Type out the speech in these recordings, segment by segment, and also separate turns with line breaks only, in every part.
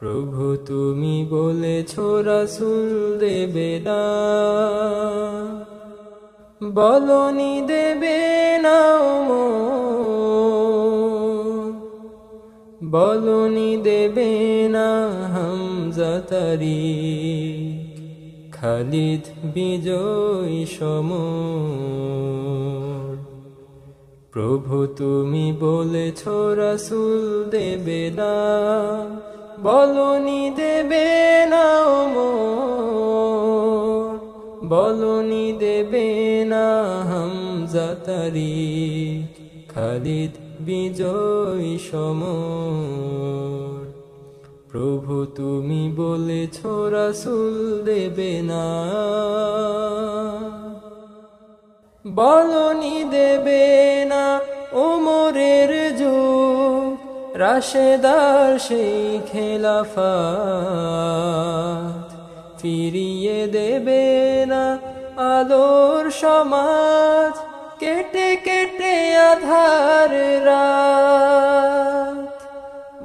প্রভু তুমি বলেছো রাসূল দেবে না, বলনি দেবে না বলনি দেবে না হামজা তারিক, খালিদ বিজয় সমর। প্রভু তুমি বলেছো রাসূল দেবে না, বলনি দেবে না বলনি দেবে না হামজা তারিক, খালিদ বিজয় সমর। প্রভু তুমি বলেছো রাসূল দেবে না, বলনি দেবে না ওমরের যুগ, রাশেদার সেই খেলাফত, ফিরিয়ে দেবে না আলোর সমাজ, কেটে কেটে আধার রাত।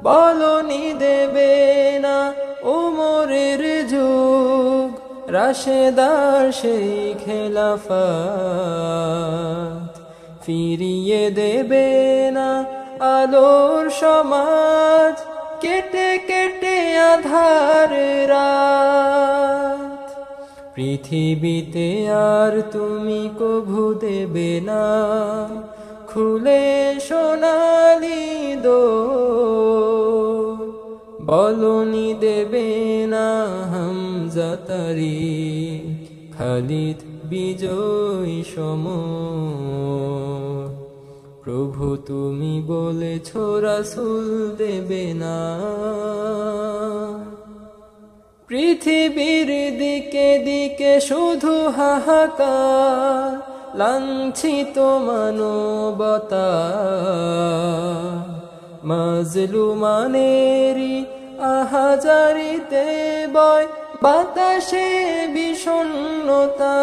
বলনি দেবে না ওমরের যুগ, রাশেদার সেই খেলাফত, ফিরিয়ে দেবে না আলোর সমাজ, কেটে কেটে আধার রাত। পৃথিবীতে আর তুমি কভু দেবে না খুলে সোনালি দোর, বলনি দেবে না হামজা তারিক, খালিদ বিজয় সমর। প্রভু তুমি বলেছো রাসূল দেবে না, পৃথিবীর দিকে দিকে শুধু হাহাকার, লাঞ্ছিত মানবতা, মাজলুমানেরই আহাজারিতে বয় বাতাসে বিষণ্ণতা।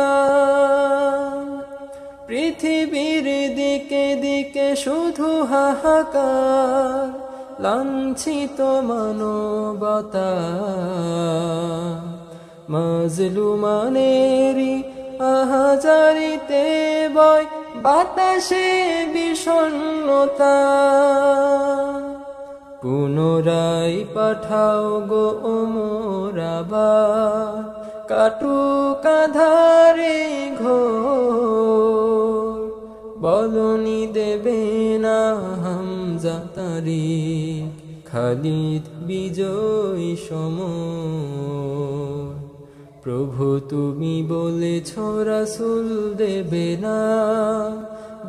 পৃথিবীর দিকে দিকে শুধু হাহাকার, লাঞ্ছিত মানবতা, মাজলুমানেরই আহাজারিতে বয় বাতাসে বিষণ্ণতা। পুনরায় পাঠাও গো ওমর আবার, কাটুক আঁধারে ঘোর, বলনি দেবে না হামজা তারিক, খালিদ বিজয় সমর। প্রভু তুমি বলেছো রাসূল দেবে না,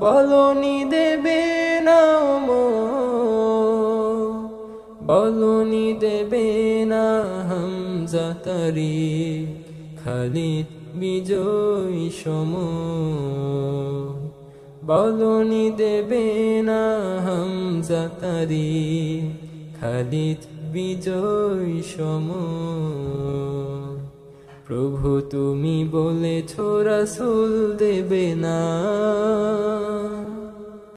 বলনি দেবে না বলনি দেবে না হামজা তারিক, খালিদ বিজয় সমর। বলনি দেবে না হামজা তারিক, খালিদ বিজয় সমর। প্রভু তুমি বলেছো রাসূল দেবে না।